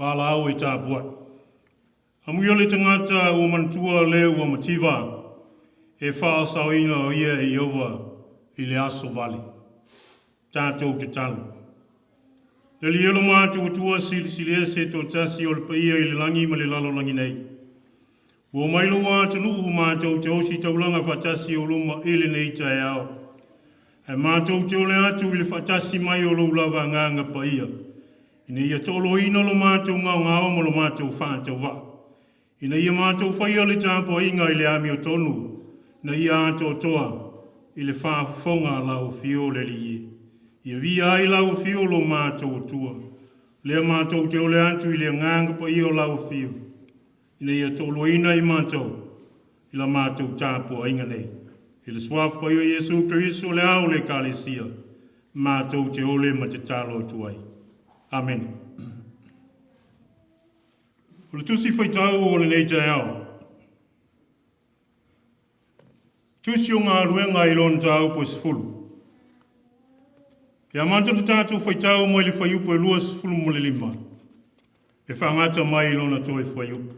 Palau i tā buat. Amuiole tangata o mantua leo o mativa, e whao sauina o ia i owa i le aso vale. Tātou te talo. Le lielo mātua tua sili ese tō tasi o le paia i le langi ma le lalo langi nei. O mailo wā te nuu mātou te osi taulanga whatasi o luma ele nei tae ao. E mātou te ole atu i le whatasi mai o lo lava nganga paia. Ina ia tolo ina lo mātou ngau ngau ma lo mātou whātou wā. Ina ia mātou whaia le tāpua inga i le ami o tonu. Na ia ato toa i le whāwhonga lau fio le li e. Ia via ai lau fio lo mātou tua. Lea mātou te ole atu i le nganga pa i o lau fio. Ina ia tolo ina i mātou i la mātou tāpua inga nei. I le swafu pa i o Jesu Christo le au le kalesia. Mātou te ole ma te talo tuai. Amen. O le tusi whaitau o le nei tae au. Tusi o ngā ruenga i lon tau po sifulu. Kia mantana tātou whaitau mai le whaiupu e lua sifulu mo le lima. E whangata mai i lona toi whaiupu.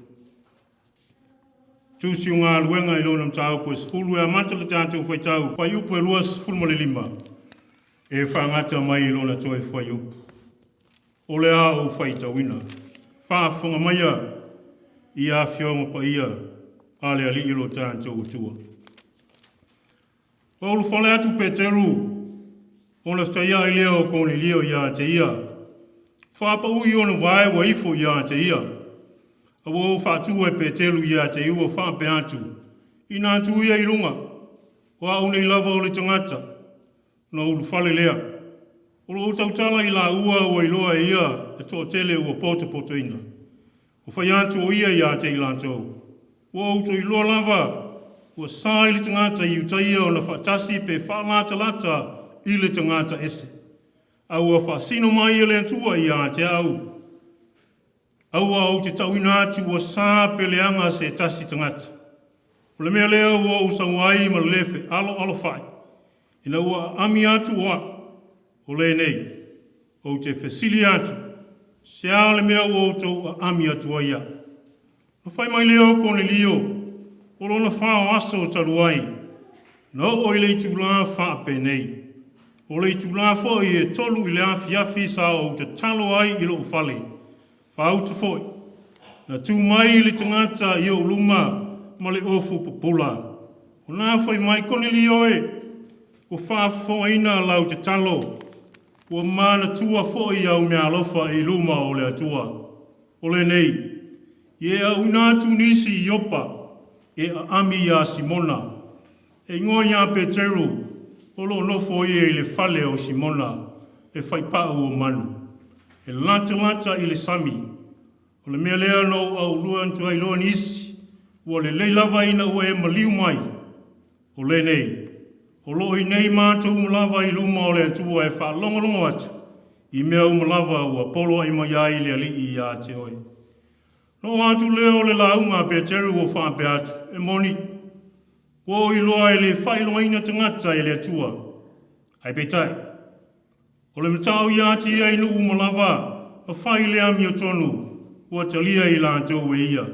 Tusi o ngā ruenga i lona tau po sifulu e mantana tātou whaitau whaiupu e lua sifulu mo le lima. E whangata mai i lona toi whaiupu. O le a o whaitau ina. Whaafonga maia i a whionga pa ia a le ali ilo tātou tua. Paulu whale atu Peteru o le whaia i leo koni leo i a te ia. Whaapa ui o na wae wa ifo i a te ia. A wo whaatua e Peteru i a te iwa whaape atu. I nā tu ia i runga. Wa au nei lava o le tangata. Na ulu whale lea. O lo tautala i la ua o iloa ia e tō tele ua poto ina. O whai atu o ia i a te ilantou. O auto i loa lava, ua sā i le tangata i utaia o na whaatasi pe whaangata lata i le tangata ese. A ua whaasino mai i le atua i a te au. Aua au te tauina atu ua sā peleanga se tasi tangata. O le mea lea ua usawai ma lefe alo whai. Ina ua ami atu wa. O le nei, o te whesili atu, se ale mea o tau a ami atua ia. Na whai mai leo kone lio, o lona whao aso taruai, na o i le tūlā whaape nei. O le tūlā whoi e tolu i le awhiawhi sa o te talo ai i lo whale. Whau te whoi, na tū mai i le tangata i o luma ma le ofu popula. O nā whai mai kone lio e, o whaafoina lau te talo, ua mana tua foi au mea alofa i luma o le atua. O le nei, e a unatu nisi i opa, e a ami a Simona. E ngoi a Peteru, o lo nofo i le fale o Simona, e whaipau o manu. E lata i le sami, o le mea lea no au luan tua i loa nisi, o le leilava ina ua e maliu mai. O le nei, o lo i nei mātou umalawa i luma o le atua e wha longolongo atu. I mea umalawa ua polo i mai ai le ali i a te oi. No atu leo le launga Peteru o whape atu. E moni, o i loa i le whailonga ina tangata i le atua. Ai betai. O le matau i ati ia inu umalawa a whai le ami o tonu. Ua talia i lātou e ia.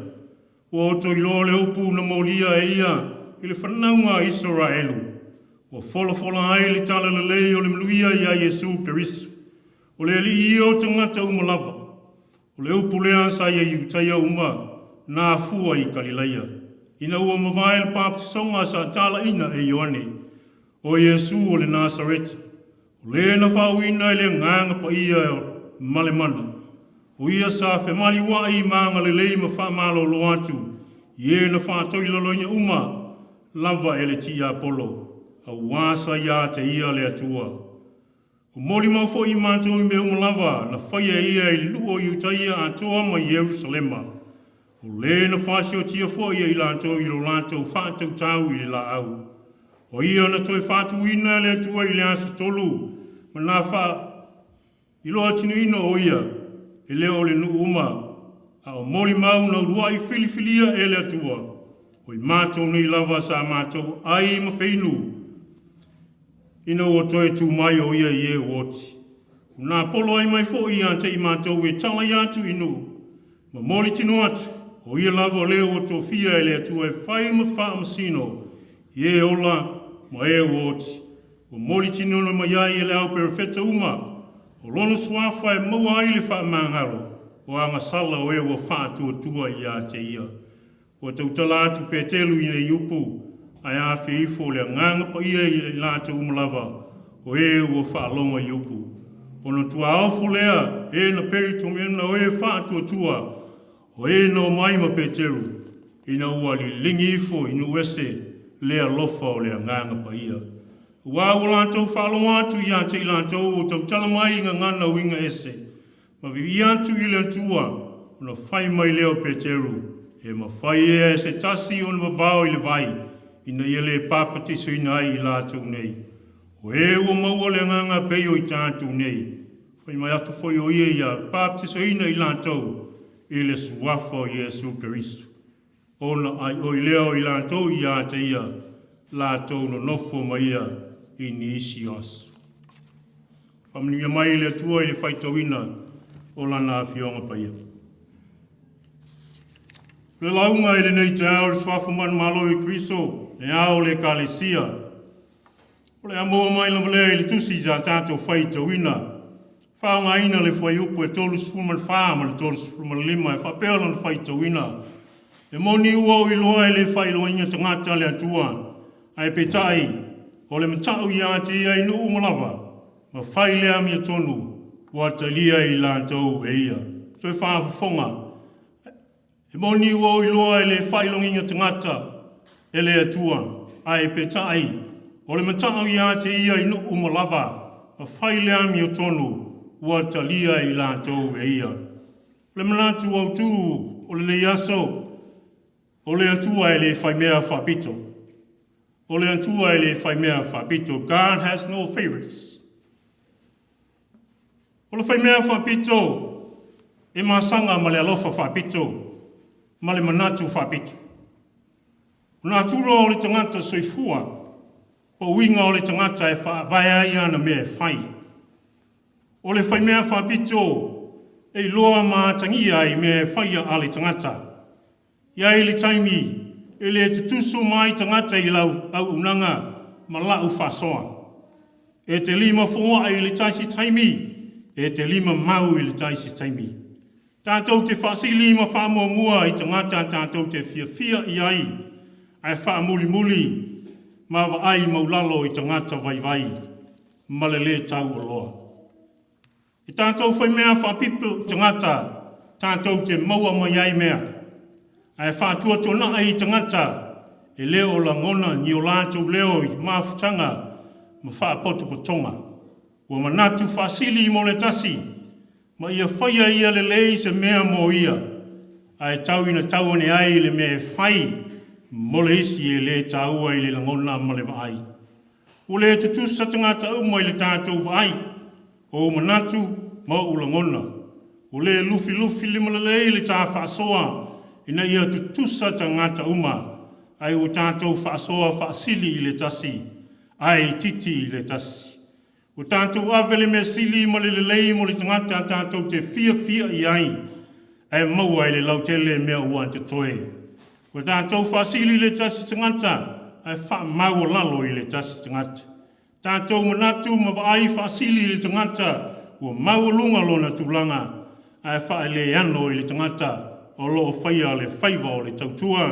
Ua oto i loa le upu na molia e ia i le whanaunga Israelu. O fola ai le tala le lei o le mluia i a Jesu Perisu. O le li i o tangata umalawa. O le upu lea sa i a iutaia uma nā fua i Galileia. Ina ua mawai le papatisonga sa tala ina e Ioane. O Jesu o le Nazareti. O le na whauina i le nganga pa ia malemana. O ia sa whemali wa i maanga le lei ma whamalo lo atu. Ie na whatoi laloina uma lava e le tia polo. A wasa ia te ia le atua. O moli mau fo I mātou I mea umalawa na whaia ia I luo I utaia a toa ma Yerusalema. O le na whasio tia fo ia I lātou I lo lātou whātou tau I le la au. O ia na toi whātu ina le tua I le asa tolu. Ma nā wha I loa tinu ina o ia. E leo le nu uma. A o moli mau na urua I filifilia e le atua. O I mātou nei lava sa mātou ai ma whainu. Ina o toi tu mai o ia I e woti. Nā polo ai mai fo ia te I mātou e tala I atu inu. Ma moli tinu atu. O ia lava leo o tō fia e le atua e whai ma wha masino. I e ola ma e woti. O moli tinu na ma iai e le au perefeta uma. O lono suafa e maua ai le wha mangaro. O anga sala o e wa wha tua I a te ia. O tautala atu pe telu I le iupu. Ai a whi ifo le nganga pa ia I le lātou umalawa. O e wa wha longa iupu. O no tua awfu lea e na peri tomena o e wha tua. O e no mai ma pe teru. Ina ua li lingi ifo inu wese lea lofa o le nganga pa ia. Ua o lātou whalonga atu I a te I lātou o tau tala mai inga ngana winga ese. Ma vivi atu I le tua, o na whai mai leo Peteru, e ma whai e se tasi o na wavao I le vai, ina ia le pāpati so ina ai I lātou nei. O e o maua le nganga peio I tātou nei. Whai mai atu whai o ia pāpati so ina I lātou, e le suafa o Iesu Kerisu. Ona ai o I leo I lātou I a te ia, lātou no nofo mai ia, I ni isi asu. Whamania mai le tua I le whaitawina o lana a whionga paia. Le launga I le nei te ao le swafa man malo I Kriso, le ao le kalesia. O le amoa mai la malea I le tusi za tātou whaitawina. Whaonga ina le whai upu e tolu sufuman whaama le tolu sufuman lima e whapela le whaitawina. E moni ua I loa I le whailoinga tangata le atua. Ai petai, o le matau I a te ia I nu umalawa, ma whai lea mia tonu, wa talia I lātou e ia. Toi whaafafonga. E moni ua I loa I le whailonginga tangata, e le atua, ai petai, o le matau I a te ia I nu umalawa, ma whai lea mia tonu, wa talia I lātou e ia. Le manatu au tū, o le leiaso, o le atua e le whai mea whapito. O le antua e le whai mea whapito. God has no favorites. O le whai mea whapito, e masanga ma le alofa whapito, ma le manatu whapito. O nā tūro o le tangata soifua, o winga o le tangata e whaavaya I ana mea whai. O le whai mea whapito, e loa ma tangia I mea whaia a le tangata. Ia e le taimi, e le tutuso mai tangata I lau au unanga ma lau whasoa. E te lima whonga I le taisi taimi, e te lima mau I le taisi taimi. Tātou te whasili ma whamua mua I tangata tātou te fia I ai, ai whaamuli muli, ma wa ai maulalo I tangata vai vai, ma le tau o loa. E tātou whai mea whapipo tangata, tātou te maua mai ai mea, ai whātua tōna ai tangata, e leo la ngona ni o lātou leo I māwhutanga, ma whaapoto potonga. Ua manatu whasili mo le tasi, ma ia whaia ia le lei se mea mo ia, ai tau ina tau ane ai le mea whai, mo le isi e le tau ai le langona ma le vai. O le tutusa tangata au mai le tātou vai, o manatu ma o langona. O le lufi lima le lei le tā whaasoa, ina ia tutusa tangata uma, ai o tātou whaasoa whaasili I le tasi, ai titi I le tasi. O tātou awele me sili ma le lei mo le tangata tātou te fia I ai, ai maua I le lautele mea uan te toe. O tātou whaasili le tasi tangata, ai wha mau lalo I le tasi tangata. Tātou manatu ma ai whaasili le tangata, o mau lunga lona tūlanga, ai wha le ano I le tangata, o loo whaia le whaiva o le tautua,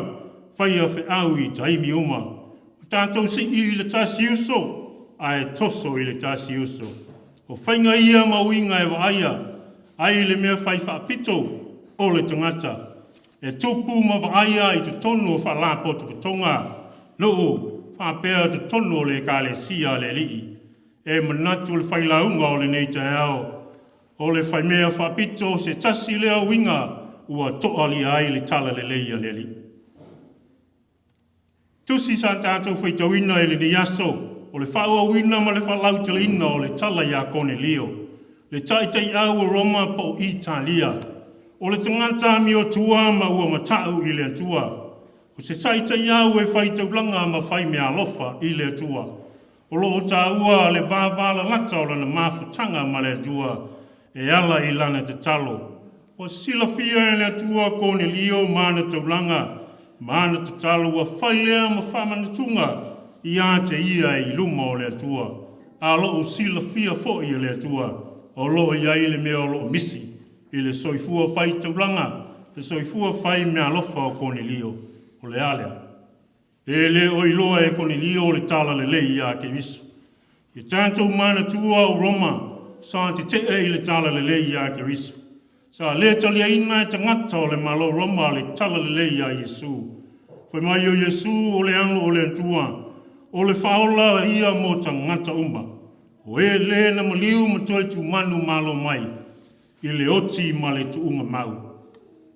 whaia whi au I taimi uma. O tātou si I le tasi uso, ai toso I le tasi uso. O whainga ia mauinga e waia, ai le mea whai whaapito o le tangata. E tupu ma waia I te tonu o whalapo tukutonga, no whapea te tonu o le ka le sia le lii. e manatu le whai launga o le nei te ao. O le whai mea whapito se tasi lea winga ua toali ai le tala le leia le li. Tusi sa tātou whaitawina e le ni aso, o le whaua wina ma le whalau te ina o le tala ia kone leo. Le taitai au o Roma po Italia. O le tangata mi o tua ma ua matau i le atua. O se taitai au e whaitaulanga ma whai mea alofa i le atua. O lo ta ua le vāvala lata o lana mafutanga ma le atua e ala i lana te talo. O sila fia e le atua kone leo mana taulanga. Mana te talo ua whailea ma whamanatunga i ate ia i luma o le atua. A lo o sila fia fo i le atua. O lo i ai le mea o lo misi. I le soifua whai taulanga. Le soifua whai mea lofa o kone leo. O le alea. E le o iloa e kone leo o le tala le lei ia ke visu. I tātou mana tua o Roma. Sa te i le tala le lei ia ke visu. Sa le talia ina e tangata o le malo Roma le tala le lei a Yesu. Whai mai o Yesu o le anu o le antua. O le whaola ia mo tangata uma. O e le na maliu matoi tu manu malo mai. I le oti ma le tuunga mau.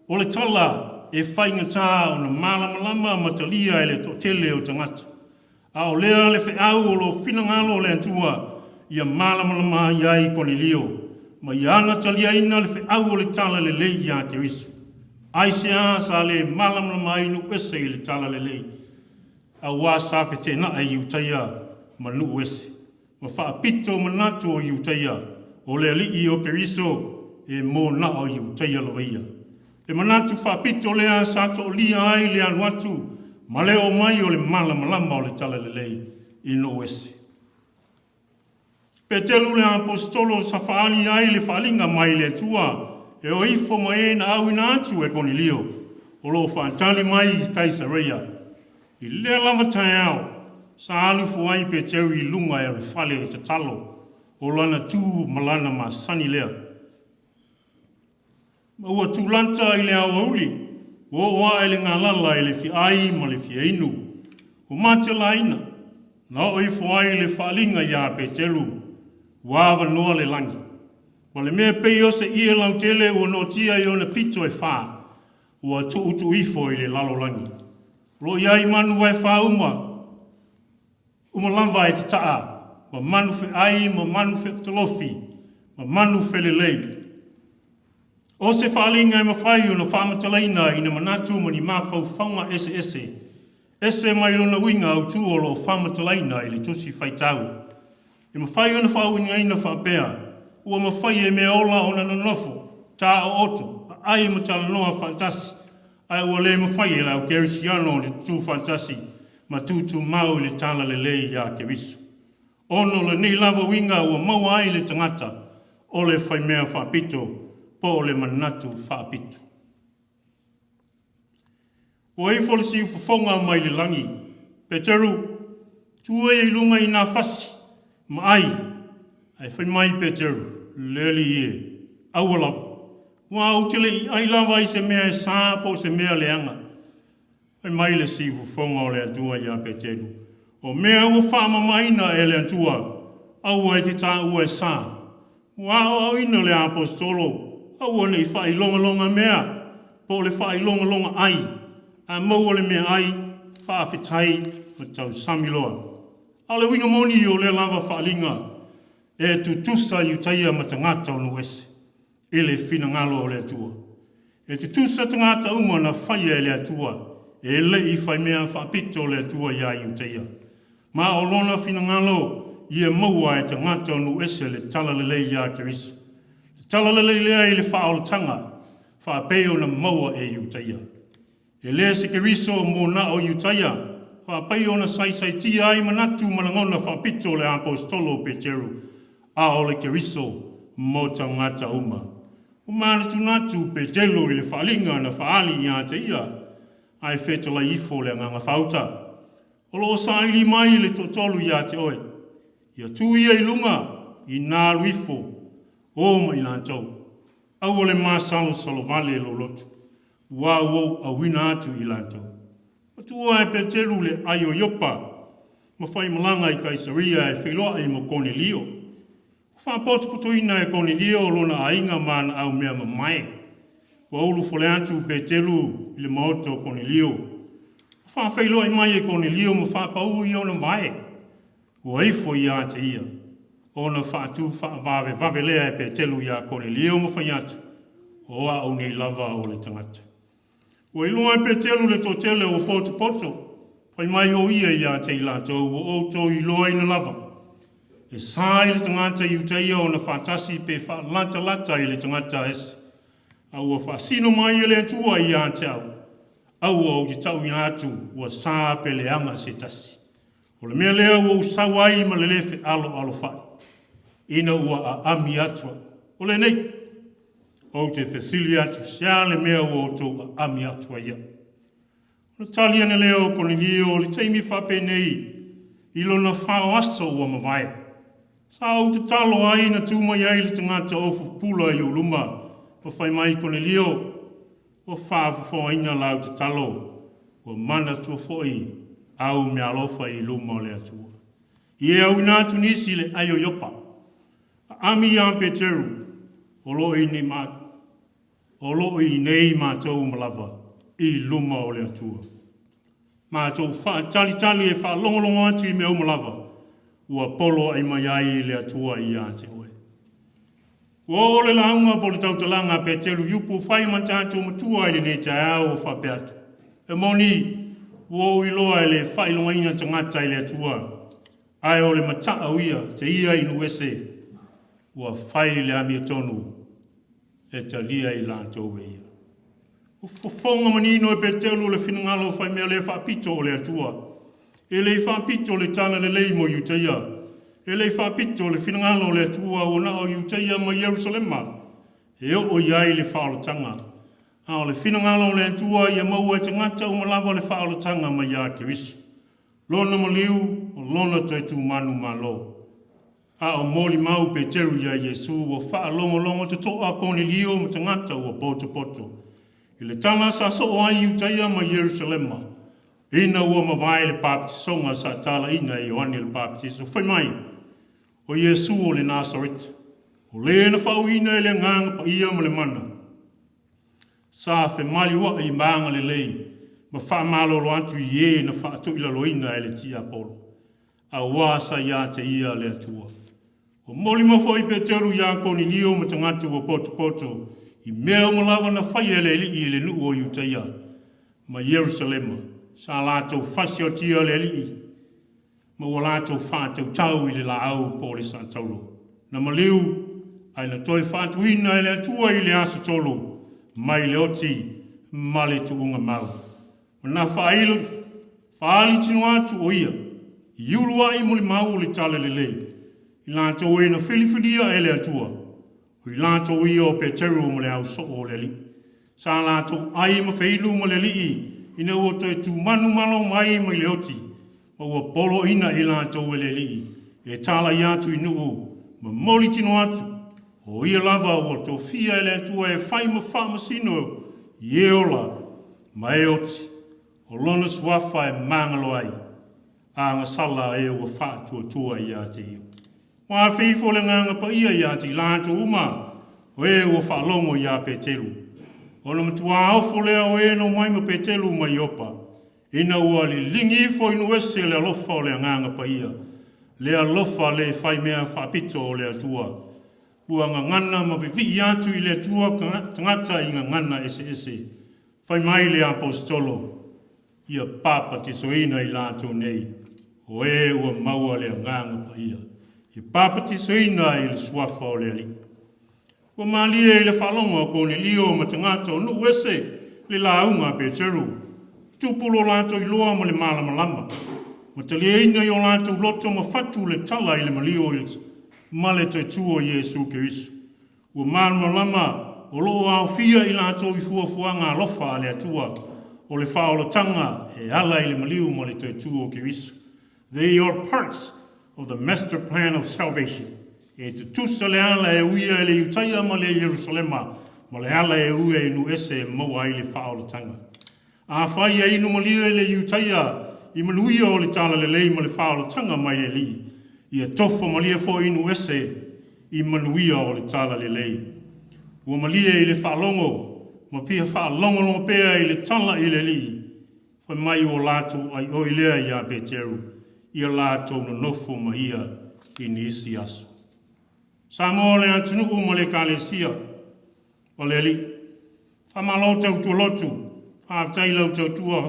O le tala e whainga tā o na malamalama matalia e le totele o tangata. A o lea le whaau o lo whinangalo o le antua. Ia malamalama iai kone leo. Ma iana talia ina le whaau o le tala le lei ia ke risu. Ai se a sa le malamalama inu ese i le tala le lei. A wā sa whetena e iutaia ma nu ese. Ma whaapito manatu o iutaia. O le alii o ke riso e mō na o iutaia lawaia. Le manatu whaapito lea sa to lia ai le anuatu. Ma leo mai o le malamalama o le tala le lei i nu ese. Pe telu le apostolo sa whaali ai le whaalinga mai le tua. E o ifo ma e na au ina atu e koni leo. O lo whaantali mai i Kaisareia. I lea lava tai au. Sa alu fuai pe teu i lunga e le whale e te talo. O lana tū malana ma sani lea. Ma ua tūlanta i le awa uli. Ua oa e le ngā lala e le fi ai ma le fi einu. O mate la ina. Na o ifo ai le whaalinga ia pe telu. Wawa noa le langi. Wa le mea pei o se ia lau tele ua no tia i ona pito e wha. Ua tu ifo i le lalo langi. Lo iai manu vai wha uma. Uma lamba e te taa. Ma manu fe ai, ma manu fe talofi. Ma manu fe le lei. O se whaalinga e mawhai o na whamatalaina i na manatu mani mawhau whaunga ese. Ese mai lona winga au tu o lo whamatalaina i le tusi whaitau. E mawhai o na whauinga ina whapea. Ua mawhai e mea ola o na nanofo. Tā o oto. Ai matala noa fantasi. Ai ua le mawhai e lau kerisiano le tu fantasi. Ma tutu mau le tala le lei ia ke visu. Ono le nei lava winga ua mau ai le tangata. O le whai mea whapito. Po le manatu whapito. Ua i folisi ufafonga mai le langi. Peteru. Tua e lunga i nā fasi. Ma ai. Ai whai mai Peteru. Leli e. Awala. Wa utile i ai lava i se mea e sā po se mea leanga. Ai mai le si ufafonga o le atua i a Peteru. O mea ua whaamamaina e le atua. Aua e te tā ua e sā. Wa au ina le apostolo. Aua nei whai longa mea. Po le whai longa ai. A maua le mea ai. Whaafetai. Ma tau samiloa. A le winga moni o le lava whaalinga. E tutusa i utaia ma tangata o nuese. E le fina ngalo o le atua. E tutusa tangata uma na whai e le atua. E le i whai mea whaapito le atua ia i utaia. Ma o lona fina ngalo i e maua e tangata o nuese le tala le lei ia ke risu. Le tala le lei lea i le whaoltanga. Whaapeo na maua e i utaia. E le se ke riso mo na o i utaia. Whaapeo na sai tia ai manatu malangona whaapito le apostolo Peteru. A o le ke riso mo tangata uma. Umana tunatu Petelo i le whaalinga na whaali i a te ia. Ai whetala ifo le nganga whauta. O lo saili mai le totolu i a te oe. Ia tui e lunga i nā luifo. O mai nā tau. Au o le māsalo salovale lo lotu. Wau a wina atu i lātou. Atua e Petelu le ayo yopa. ma fai malanga I Kaisaria e whiloa I mo Cornelio. Whapoto putuina e Cornelio lona ainga mana au mea mai. Wa ulu fole atu Petelu I le maoto Cornelio. Whawhiloa I mai e Cornelio ma whapau I ona mai. Wa ifo I ate ia. Ona whatu whawave vavelea e Petelu ia Cornelio ma whai atu. Oa au nei lava o le tangata. Wa ilua e Petelu le totele o poto. Whai mai o ia te ilatou o to I loa ina lava. E sai le tangata I utaia o na whatasi pe lata I le tangata esi. Au a whasino mai e le atua I a te au. Au au te tau ina atu ua sā pe le anga se tasi. O le mea lea ua usawai ma le lefe alo whai. Ina ua a ami atua. O le nei. O te whesili atu sia le mea ua o tō a ami atua ia. O tali ana leo Cornelio le teimi whape nei. Ilo na whao aso ua mawai. Sa au te talo ai na tūmai ai le tangata ofu pula I o luma. O whai mai Cornelio. O whawhawha ina lau te talo. O mana tua whoi. Au me alofa I luma o le atua. I au ina tunisi le ayo yopa. Ami a Peteru. O lo I nei mātou malava. I luma o le atua. Mātou tali e wha longolongo atu I me au malava. Ua polo ai mai ai le atua I a te oe. Ua ole launga po le tautalanga Petelu yupu whai matatu matua I le ne tai au o whape atu. E moni, ua iloa e le whailonga ina tangata I le atua. Ai o le mataa uia, te ia inu ese. Ua whai le ami tonu. E talia I lātou e ia. O whafonga manino e Petelu le whinangalo whai mea le whapito o le atua. E le whapito le tana le leimo Iutaia. E le whapito le whinangalo le atua o na o Iutaia ma Yerusalema. E o iai le whaolotanga. A le whinangalo le atua ia maua te ngata o malawa le whaolotanga ma ia Kirisu. Lona maliu o lona taitu manu malo. A o moli mau Peteru ia Yesu o whaalongo te toa Cornelio ma te ngata o poto. I le tama sa so o ai Iutaia ma Yerusalema. Ina ua mawai le papatisonga sa tala ina I Ioane le papatiso. Whai mai, o Yesu o le Nazaret. O le na whau ina le nganga pa ia ma le mana. Sa whe mali wa I maanga le lei. Ma wha malo lo antu I na wha atu ila loina le tia polo. A wasa ia te ia le atua. O moli mawhoi Peteru ia Cornelio ma tangata o poto. I mea umalawa na whai ele I le nu o Iutaia. Ma Yerusalema. Sa lātou whasio tia le li. Ma ua lātou whātou tau I le laau po le sātauro. Na maliu, ai na toi whātuina I le atua I le aso tolo. Mai le oti, ma le tuunga mau. Na whaali tino atu o ia. I ulua I muli mau le tala le lei. I lātou e na whiliwhilia e le atua. O I lātou I o Peteru mo le au so o le li. Sa lātou ai ma whailu mo le li. Ina ua toi tu manu malo mai mai le oti. Ma ua polo ina I lātou e le li. E tala I atu I nuu. Ma moli tino atu. O ia lava ua tō fia e le atua e whai ma whamasino. I e ola. Ma e oti. O lona suafa e mangalo ai. A ngā sala e ua whātua I a te iu. Wā whifo le nganga pa ia I a te lātou uma. O e ua whalongo I a Petelu. O na matua aufo lea o e no mai ma Petelu ma Iopa. Ina ua li lingi fo inu ese le alofa o le nganga pa ia. Le alofa le whai mea whapito o le atua. Ua ngana ma bevi atu I le atua tangata I ngana ese. Whai mai le apostolo. Ia papa te soina I lātou nei. O e ua maua le nganga pa ia. Ia papa te soina I le suafa o le ali. Ua malia I le whalonga o Cornelio ma tangata o nu ese le launga Peteru. Tupulo lātou I loa ma le malamalama. Ma talieina I o lātou loto ma fatu le tala I le malio ma le taitua Yesu Kirisu. Ua malamalama o loo au fia I lātou I fuafuanga alofa le atua o le whaolotanga e ala I le maliu ma le taitua Kirisu. They are parts of the master plan of salvation. E te tusa le ala e uia e le Iutaia ma le Yerusalema, ma le ala e uia e nu ese maua I le whaolotanga. A whai e inu malia e le Iutaia, i manui o le tala le lei ma le whaolo tanga mai le li. Ia tofo malia fo inu ese i manui o le tala le lei. Ua malia i le whaalongo, ma pia whaalongo pea i le tala i le li. Whai mai o lato ai o ilea ia Peteru, ia lato no nofo ma ia i nisi aso. Samoa le atunu uma le kalesia, o le li. Whamalo tau tua lotu, whaatai lau tau tua,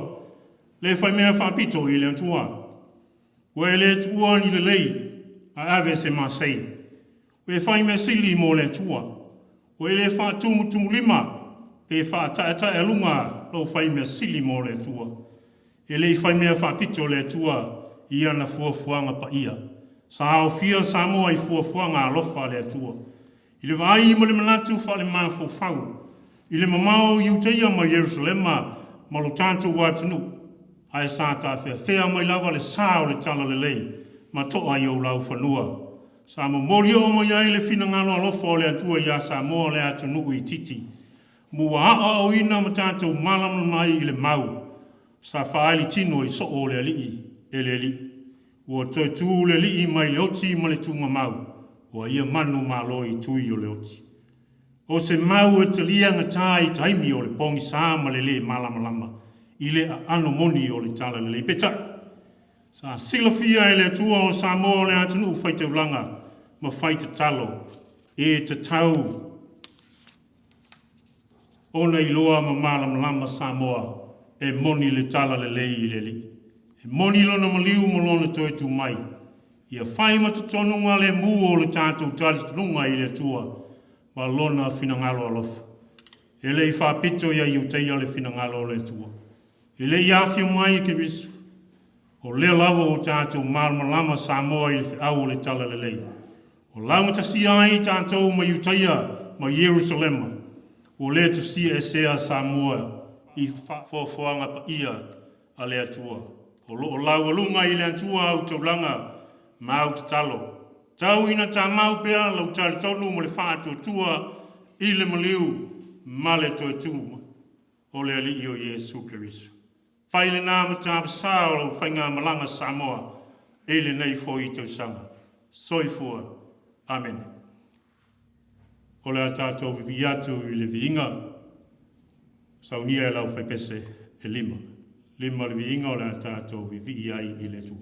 le whai mea whapito i le atua. Ua le tua ni le lei, a ave se masei. Ua whai mea sili mo le tua. Ua le whaatumu lima, pe whaataeta e lunga, lo whai mea sili mo le tua. E le whai mea whapito le tua, ia na fuafuanga pa ia. Sa hao fia Samoa i fuafuanga alofa le tua. I le vai mo le manatu wha le maa fau. I le mamao i uteia ma Yerusalema ma lo tanto watunu. Ai sa ta fea mai lava le sao le tala le lei ma toa i o lau whanua. Sa mo mori o ma iai le fina ngalo alofa o le atua ia Samoa le atunu i titi. Mua haa o ina ma tanto malam mai i le mau. Sa whaali tino i so o le alii e le alii. Ua toi tū le li mai le oti ma le tunga mau. Ua ia manu malo i tui o le oti. O se mau e te lia ngata i taimi o le pongi sā ma le malama. I le ano moni o le tala le peta. Sa silafia e le tua o Samoa le atunu u whaite ulanga ma whaite talo. E te tau. Ona i loa ma malama Samoa e moni le tala le lei i le li. Moni lona maliu mo lona toi tu mai. Ia whai matatonunga le mu o le tātou tali tununga i le tua. Ma lona finangalo alofa. E le i whapito ia i uteia le finangalo le tua. E le i awhia mai ke risu. O le lava o tātou malama Samoa i le au le tala le lei. O launga tasi ai tātou ma i uteia ma Yerusalema. O le tasi e sea Samoa i whafoanga pa ia a le atua. O lau alunga i le antua au tau langa ma au talo. Tau ina tā mau pea lau tali tonu mo le whātua tua i le maliu ma le toi tūma. O le ali i o Yesu Kerisu. Whai le nāma tā pasā o lau whainga malanga Samoa e le nei fo i tau sanga. Soifua. Amen. O le tātou vivi atu i le viinga. Saunia e lau whaipese e lima. Lima le viinga o le tātou vivi ai i le tū.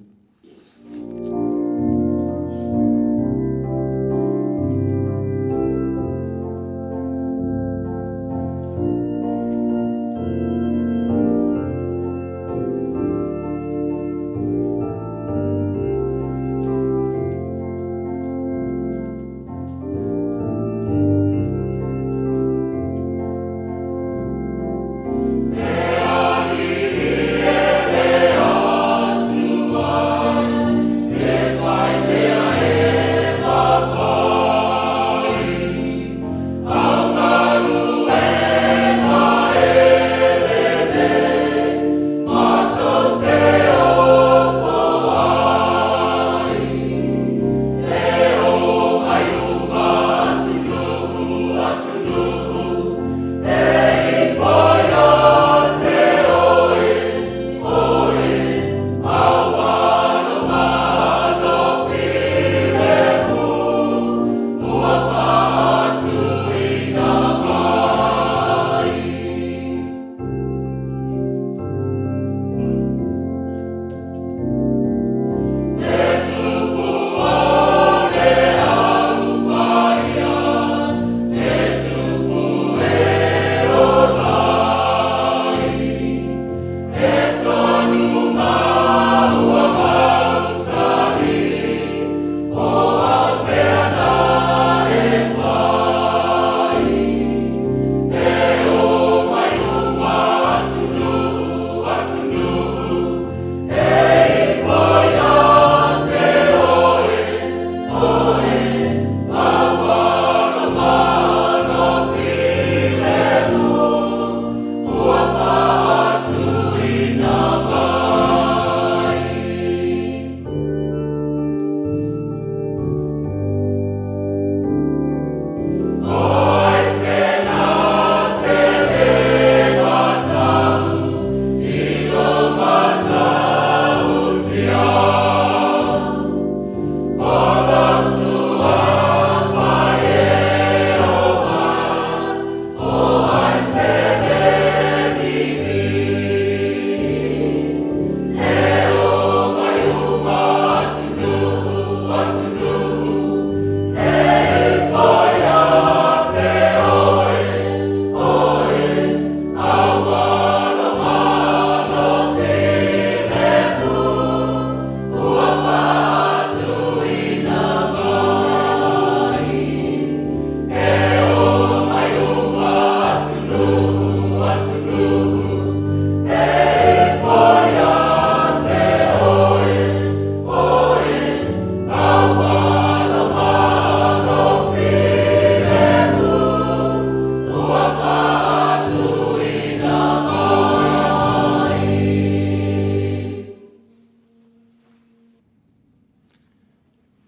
Yeah.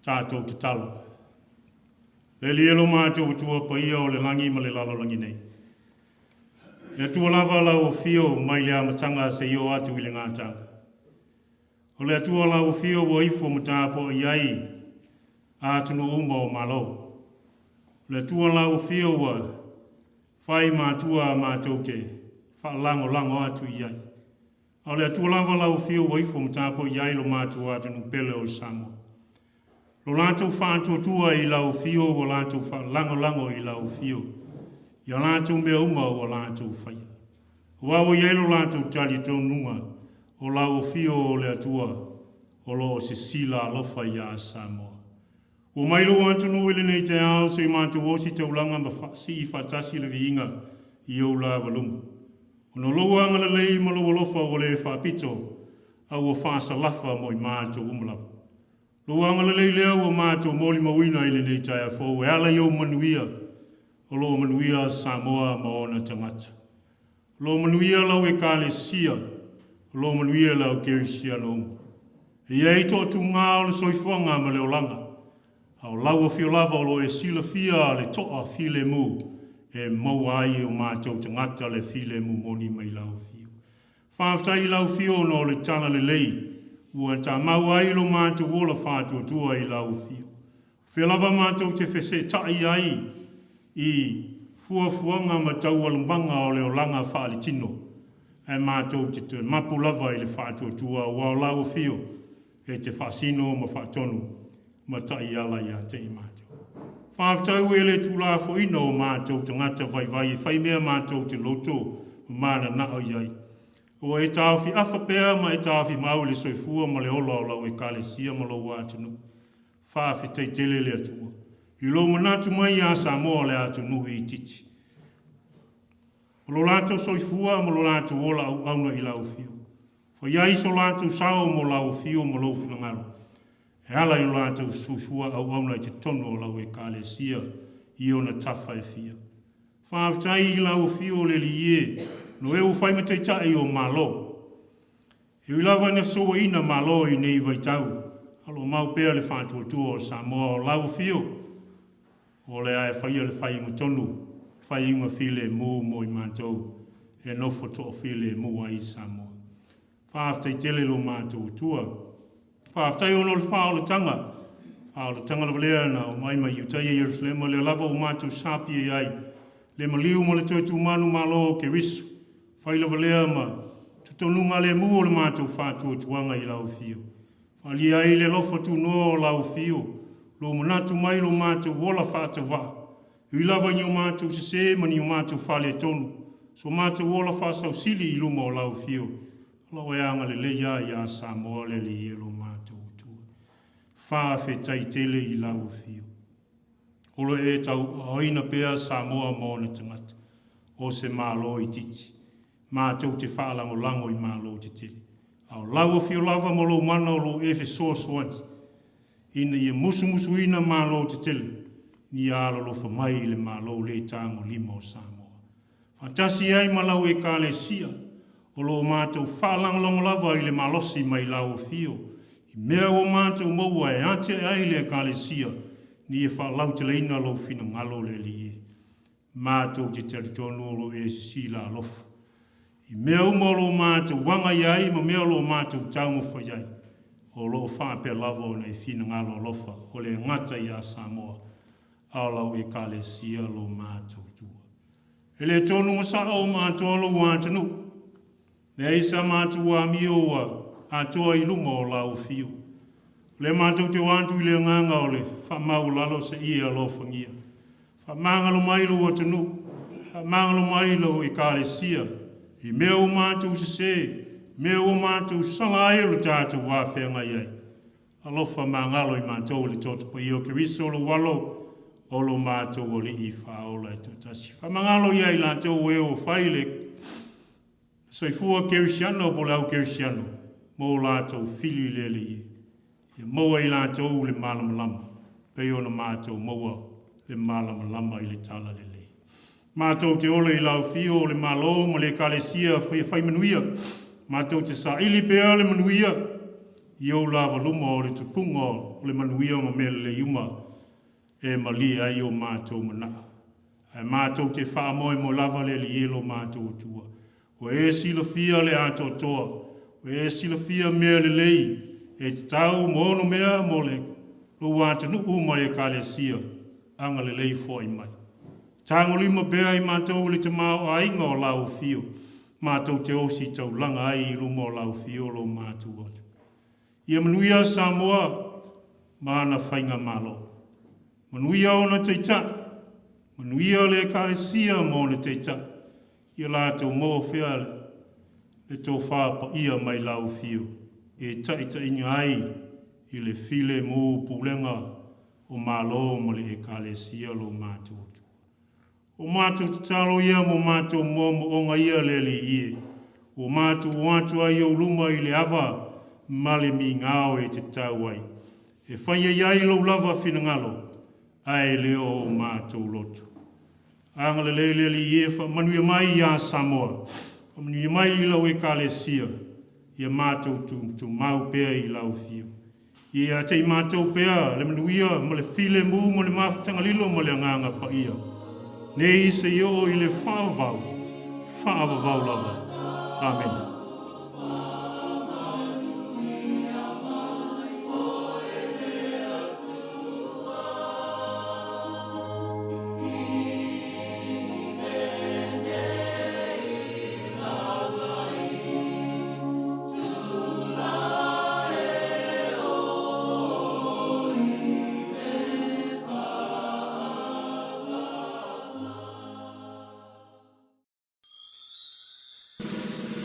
Tātou te talo. Le lielo mātou tua paia o le langi ma le lalo langi nei. Le tua lava lau fio mai le amatanga se io atu i le ngātanga. O le tua lau fio wa ifo matapo iai a tunu uma o malo. Le tua lau fio wa whai mātua mātou te whaalango lango atu iai. O le tua lava lau fio wa ifo matapo iai lo mātua tunu pele o Samoa. Lo lātou whātua i lau fio o lātou lango i lau fio. Ia lātou mea uma o lātou whaia. Wawa iei lo lātou tali tau nunga o lau fio o le atua o lo se sila alofa i a Samoa. O mailo atu nuele nei te ao se mātou osi te ulanga ma si i whatasi le viinga i au la walunga. O no loanga le lei ma lo alofa o le whapito au o whasalafa mo i mātou umlawa. Luanga le lei leo o mātou moli mawina i le nei tai a fōu e ala iau manuia o lo manuia Samoa ma ona tangata. Lo manuia lau e kāle sia, lo manuia lau kerisia no umu. E ei tō tu ngā o le soifuanga ma leo langa. Au lau o fio lava o lo e sila fia le toa file mu e mau ai o mātou tangata le file mu moni mai lau fio. Whāwhtai lau fio no le tana le lei. Ua ta mau ai lo mātou ola whātua tua i lau fio. Whilawa mātou te whese tai ai i fuafuanga ma tau alumbanga o leo langa whaali tino. E mātou te mapu lava i le whātua tua ua o lau fio e te whasino ma whātonu ma tai ala ia te i mātou. Whāwhtau e le tūlā fōina o mātou te ngata vai vai e whaimea mātou te loto mana nao iai. O e tāwhi awhapea ma e tāwhi mau le soifua ma le ola o lau e kāle sia ma lo atunu. Whāwhi tei tele le atua. I lo manatu mai a Samoa le atunu i titi. O lo lātou soifua ma lo lātou ola au auna i lau fio. Fa ia iso lātou sao mo lau fio ma lo whinangaro. E ala i lo lātou soifua au auna i te tono o lau e kāle sia i ona tawha e fia. Whāwhi tai i lau fio le li e. No e u whaimatei tai o malo. E ulawa na soa ina malo i nei vai tau. Alo mau pēr le whātua tua o Samoa o lau fio. O le ae whaia le whainga tonu. Whainga while mū mo i mātou. E nofo to while mū ai Samoa. Whāwhtei tele lo mātou tua. Whāwhtei ono le whao le tanga. Whao le tanga le valea na o mai mai utai e Jerusalema le lava o mātou sapi e ai. Le maliu mo le toitu manu malo ke risu. Whaila valea ma, tutonunga le mua le mātou whātua tuanga i lau fio. Whali ai le lofa tu noa o lau fio, lo manatu mai lo mātou wola whāta wā. Ui lava ni o mātou se se mani o mātou whale tonu, so mātou wola whāsau sili i luma o lau fio. Lau e anga le leia i a Samoa le li e lo mātou tua. Whāwhe tai tele i lau fio. Olo e tau aina pēr Samoa mōna tangata, o se mālo i titi. Mātou te whaalango lango i mālo te tele. Au lau fio lava mo lo mana o lo efe soasoanti. Ina ia musu ina mālo te tele. Ni alo lo whamai le mālo le tāngo lima o Samoa. Fantasi ai malau e kāle sia. O lo mātou whaalango lava i le malosi mai lau fio. I mea o mātou maua e ate ai le kāle sia. Ni e whaalau te leina lo fina ngalo le li e. Mātou te teritonu lo e sila alofa. I mea umolo mātou wanga iai ma mea lo mātou taungo whaiai. O lo whāpea lava o nei whina ngalo alofa o le ngata i a Samoa. Aulau e kāle sia lo mātou tua. E le tonu masa o mātou alo wātanu. Le isa mātou a mio a atoa i luma o lau fio. Le mātou te wāntu le nganga o le whamau lalo se ia lo whangia. Whamangalo mai lo atanu, whamangalo mai lo e kālesia, i mea o mātou se, mea o mātou sanga ai lo tātou wāwhenga iai. Alo whamangalo i mātou le tōtu pa i o kiriso lo walo, o lo mātou o le i whaola e tōtasi. Whamangalo iai lātou e o whaile, soifua kerisiano po lau kerisiano, mō lātou whili lele i. Ia maua i lātou le malama lama, pei o na mātou maua le malama lama i le tala lele. Mātou te ole i lau fio le malo ma le kalesia whai manuia, mātou te sa ili pea le manuia, i au lava luma o le tupunga o le manuia ma mele le iuma, e mali ai o mātou manaa. Ai mātou te whaamoe mo lava le li elo mātou tua. O e sila fia le ato toa, o e sila fia mea le lei, e te tau mono mea mo le lo wātanu uma e kālesia, anga le lei fōi mai. Tango lima bea i mātou le te māo ainga o lau fio, mātou te osi tau langa ai i luma o lau fio lo mātou atu. Ia manuia Samoa, mana whainga malo. Manuia o na teita, manuia le kālesia mo na teita, ia lātou mō whiale, le tō whāpa ia mai lau fio. E taita inga ai i le file mō pulenga o mālo mo le e kālesia lo mātou. O mātou tutalo ia mo mātou mō o ngā ia le li ie. O mātou wātua ai o luma i le awa male mi ngāo e te tau ai. E whaia iai lo lava whinangalo ai leo o mātou lotu. Anga le li ie wha manuia mai i a Samoa. Manuia mai i lau e kālesia. Ia mātou tu mau pea i lau fio. Ia te i mātou pea, le manuia, ma le file mū, ma le mawhatanga lilo, ma le nganga pa ia. Ne i se io i le whaavavau lava. Amen.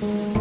Thank you.